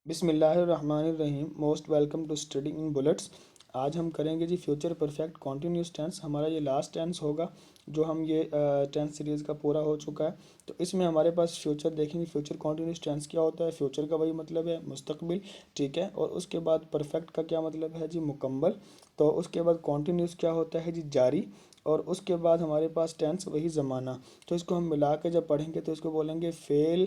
بسم اللہ الرحمن الرحیم، most welcome to study in bullets. آج ہم کریں گے جی فیوچر پرفیکٹ کنٹینیوس ٹینس۔ ہمارا یہ لاسٹ ٹینس ہوگا جو ہم یہ ٹینس سیریز کا پورا ہو چکا ہے۔ تو اس میں ہمارے پاس فیوچر دیکھیں گے، فیوچر کنٹینیوس ٹینس کیا ہوتا ہے۔ فیوچر کا وہی مطلب ہے مستقبل، ٹھیک ہے۔ اور اس کے بعد پرفیکٹ کا کیا مطلب ہے جی مکمل۔ تو اس کے بعد کنٹینیوس کیا ہوتا ہے جی جاری، اور اس کے بعد ہمارے پاس ٹینس وہی زمانہ۔ تو اس کو ہم ملا کے جب پڑھیں گے تو اس کو بولیں گے فعل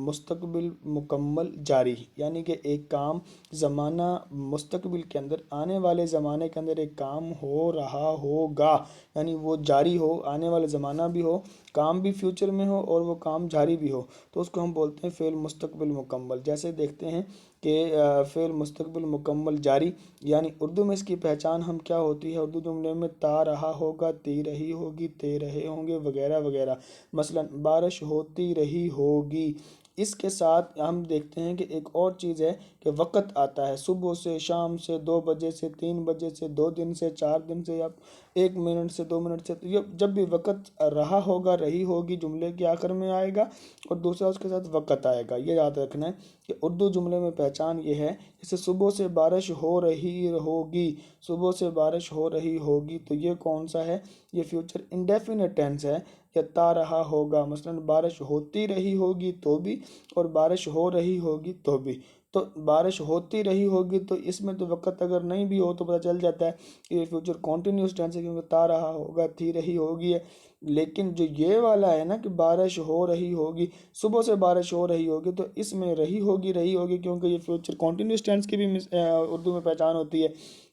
مستقبل مکمل جاری، یعنی کہ ایک کام زمانہ مستقبل کے اندر، آنے والے زمانے کے اندر ایک کام ہو رہا ہوگا، یعنی وہ جاری ہو، آنے والے زمانہ بھی ہو، کام بھی فیوچر میں ہو اور وہ کام جاری بھی ہو، تو اس کو ہم بولتے ہیں فعل مستقبل مکمل۔ جیسے دیکھتے ہیں کہ فعل مستقبل مکمل جاری، یعنی اردو میں اس کی پہچان ہم کیا ہوتی ہے، اردو جملے میں تا رہا ہوگا، تی رہی ہوگی، تے رہے ہوں گے، وغیرہ وغیرہ۔ مثلا بارش ہوتی رہی ہوگی، اس کے ساتھ ہم دیکھتے ہیں کہ ایک اور چیز ہے کہ وقت آتا ہے، صبح سے، شام سے، 2 بجے سے، 3 بجے سے، 2 دن سے، 4 دن سے، یا 1 منٹ سے، 2 منٹ سے۔ تو یہ جب بھی وقت رہا ہوگا، رہی ہوگی جملے کے آخر میں آئے گا، اور دوسرا اس کے ساتھ وقت آئے گا۔ یہ یاد رکھنا ہے کہ اردو جملے میں پہچان یہ ہے، جیسے صبح سے بارش ہو رہی ہوگی، صبح سے بارش ہو رہی ہوگی، تو یہ کون سا ہے؟ یہ فیوچر انڈیفینٹ ٹینس ہے، یا تا رہا ہوگا۔ مثلا بارش ہوتی رہی ہوگی تو بھی، اور بارش ہو رہی ہوگی تو بھی۔ تو بارش ہوتی رہی ہوگی تو اس میں تو وقت اگر نہیں بھی ہو تو پتہ چل جاتا ہے کہ یہ فیوچر کنٹینیوس ٹینس ہے، کیونکہ تا رہا ہوگا، تھی رہی ہوگی ہے۔ لیکن جو یہ والا ہے نا کہ بارش ہو رہی ہوگی، صبح سے بارش ہو رہی ہوگی، تو اس میں رہی ہوگی، رہی ہوگی، کیونکہ یہ فیوچر کنٹینیوس ٹینس کی بھی اردو میں پہچان ہوتی ہے۔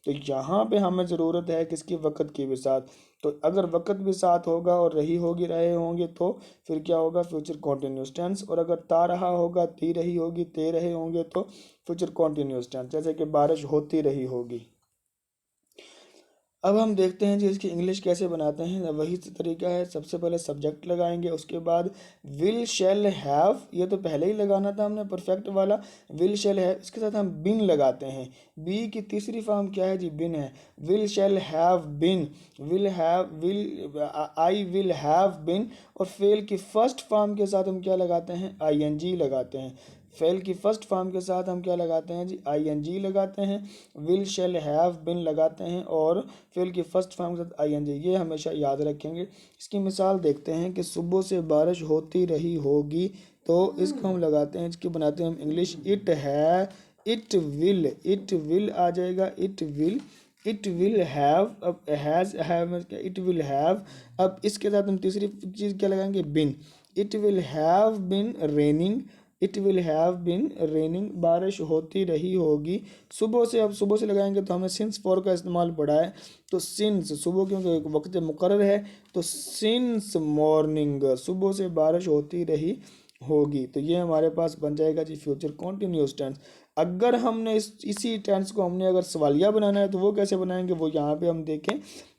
تو یہاں پہ ہمیں ضرورت ہے کس کی؟ وقت کی بھی ساتھ۔ تو اگر وقت بھی ساتھ ہوگا اور رہی ہوگی، رہے ہوں گے، تو پھر کیا ہوگا؟ Future continuous tense. اور اگر تا رہا ہوگا، تی رہی ہوگی، تے رہے ہوں گے، تو فیوچر کنٹینیوس ٹینس، جیسے کہ بارش ہوتی رہی ہوگی۔ اب ہم دیکھتے ہیں جی اس کی انگلش کیسے بناتے ہیں۔ وہی طریقہ ہے، سب سے پہلے سبجیکٹ لگائیں گے، اس کے بعد ول شیل ہیو، یہ تو پہلے ہی لگانا تھا ہم نے پرفیکٹ والا، ول شیل ہیو، اس کے ساتھ ہم بن لگاتے ہیں۔ بی کی تیسری فارم کیا ہے جی؟ بن ہے۔ Will shall have been, I will have been, اور فعل کی فرسٹ فارم کے ساتھ ہم کیا لگاتے ہیں؟ آئی این جی لگاتے ہیں۔ فعل کی فرسٹ فارم کے ساتھ ہم کیا لگاتے ہیں جی؟ آئی این جی لگاتے ہیں، ول شیل ہیو بن لگاتے ہیں، اور فعل کی فرسٹ فارم کے ساتھ آئی این جی، یہ ہمیشہ یاد رکھیں گے۔ اس کی مثال دیکھتے ہیں کہ صبح سے بارش ہوتی رہی ہوگی، تو اس کو ہم لگاتے ہیں، اس کی بناتے ہیں ہم انگلش، اٹ ول آ جائے گا، اٹ ول ہیو، اب اٹ ول ہیو، اب اس کے ساتھ ہم تیسری چیز کیا لگائیں گے؟ Been. It will have been raining, it will have been raining, بارش ہوتی رہی ہوگی صبح سے۔ اب صبح سے لگائیں گے تو ہمیں سنس فور کا استعمال پڑا ہے، تو سنس صبح، کیونکہ ایک وقت مقرر ہے، تو سنس مارننگ، صبح سے بارش ہوتی رہی ہوگی۔ تو یہ ہمارے پاس بن جائے گا جی فیوچر کنٹینیوس ٹینس۔ اگر ہم نے اسی ٹینس کو ہم نے اگر سوالیہ بنانا ہے تو وہ کیسے بنائیں گے؟ وہ یہاں پہ ہم دیکھیں،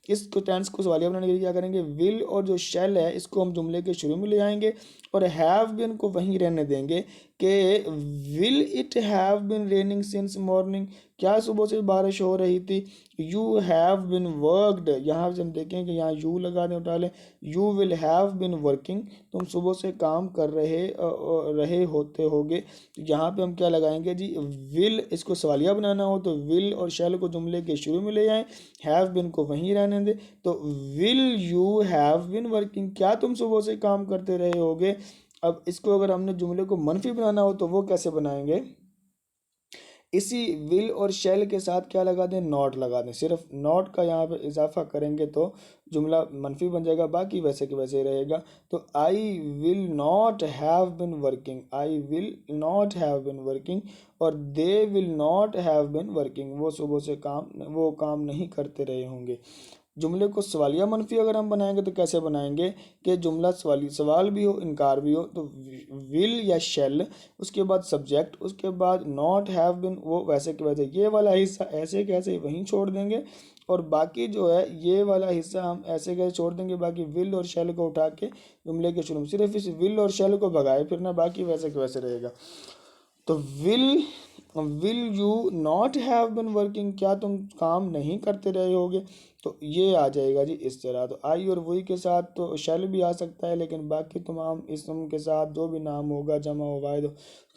اس کو ٹینس کو سوالیہ بنانے کے لیے کیا کریں گے؟ ول اور جو شیل ہے اس کو ہم جملے کے شروع میں لے آئیں گے، اور ہیو بن کو وہیں رہنے دیں گے کہ will it have been raining since morning, کیا صبح سے بارش ہو رہی تھی؟ یو ہیو بن ورکڈ، یہاں سے ہم دیکھیں کہ یہاں یو لگا دیں، اٹھا لیں، you will have been working, تم صبح سے کام کر رہے ہوتے ہوگے۔ یہاں پہ ہم کیا لگائیں گے جی؟ ول، اس کو سوالیہ بنانا ہو تو ول اور شیل کو جملے کے شروع میں لے آئیں، ہیو بن کو وہیں رہنے دیں، تو will you have been working, کیا تم صبح سے کام کرتے رہے ہوگے۔ اب اس کو اگر ہم نے جملے کو منفی بنانا ہو تو وہ کیسے بنائیں گے؟ اسی ول اور شیل کے ساتھ کیا لگا دیں؟ ناٹ لگا دیں، صرف ناٹ کا یہاں پہ اضافہ کریں گے تو جملہ منفی بن جائے گا، باقی ویسے کہ ویسے ہی رہے گا۔ تو I will not have been working, I will not have been working, اور they will not have been working, وہ صبح سے وہ کام نہیں کرتے رہے ہوں گے۔ جملے کو سوالیہ منفی اگر ہم بنائیں گے تو کیسے بنائیں گے کہ جملہ سوال بھی ہو، انکار بھی ہو، تو ول یا شیل، اس کے بعد سبجیکٹ، اس کے بعد ناٹ ہیو بن، وہ ویسے کہ ویسے، یہ والا حصہ ایسے کہ ایسے وہیں چھوڑ دیں گے، اور باقی جو ہے یہ والا حصہ ہم ایسے کہ چھوڑ دیں گے، باقی ول اور شیل کو اٹھا کے جملے کے شروع میں صرف اس ول اور شیل کو بھگائے پھرنا، باقی ویسے کہ ویسے رہے گا۔ تو will you not have been working, کیا تم کام نہیں کرتے رہے ہوگے؟ تو یہ آ جائے گا جی اس طرح. تو آئی اور وہی کے ساتھ تو شیل بھی آ سکتا ہے، لیکن باقی تمام اسم کے ساتھ جو بھی نام ہوگا جمع و واحد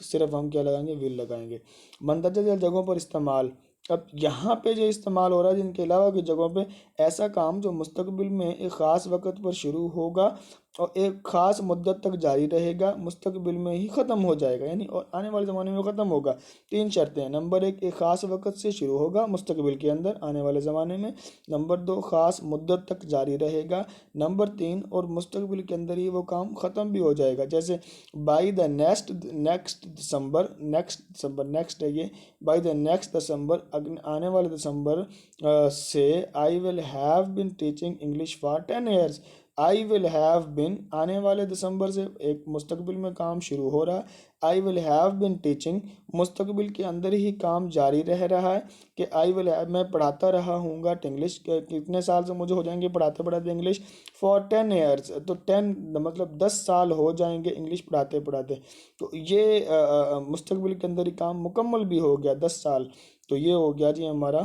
صرف ہم کیا لگائیں گے، ول لگائیں گے. مندرجہ ذیل جگہوں پر استعمال. اب یہاں پہ جو استعمال ہو رہا ہے جن کے علاوہ کی جگہوں پہ، ایسا کام جو مستقبل میں ایک خاص وقت پر شروع ہوگا اور ایک خاص مدت تک جاری رہے گا، مستقبل میں ہی ختم ہو جائے گا، یعنی اور آنے والے زمانے میں ختم ہوگا. تین شرطیں ہیں. نمبر ایک، ایک خاص وقت سے شروع ہوگا مستقبل کے اندر آنے والے زمانے میں. نمبر دو، خاص مدت تک جاری رہے گا. نمبر تین، اور مستقبل کے اندر ہی وہ کام ختم بھی ہو جائے گا. جیسے by the next December, next ہے یہ. بائی دا نیکسٹ دسمبر، آنے والے دسمبر سے I will have been teaching English for 10 years. I will have been, آنے والے دسمبر سے ایک مستقبل میں کام شروع ہو رہا ہے. آئی ول ہیو بن ٹیچنگ، مستقبل کے اندر ہی کام جاری رہ رہا ہے کہ آئی ول، میں پڑھاتا رہا ہوں گا انگلش. کتنے سال سے مجھے ہو جائیں گے پڑھاتے پڑھاتے انگلش؟ For 10 years. تو 10 مطلب 10 سال ہو جائیں گے انگلش پڑھاتے پڑھاتے. تو یہ مستقبل کے اندر ہی کام مکمل بھی ہو گیا 10 سال. تو یہ ہو گیا جی ہمارا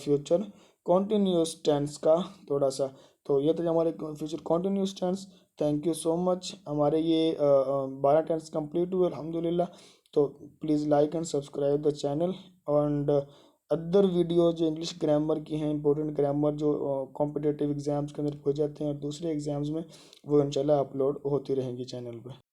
فیوچر کنٹینیوس ٹینس کا تھوڑا سا. تو یہ تھے ہمارے future continuous tense. Thank you so much. ہمارے یہ 12 ٹینس کمپلیٹ ہوئے الحمد للہ. تو please like and subscribe the channel. And other videos جو انگلش گرامر کی ہیں، امپورٹنٹ گرامر جو کمپٹیٹیو ایگزامس کے اندر پوچھے جاتے ہیں اور دوسرے ایگزامس میں، وہ انشاءاللہ اپلوڈ ہوتی رہیں گی چینل پہ.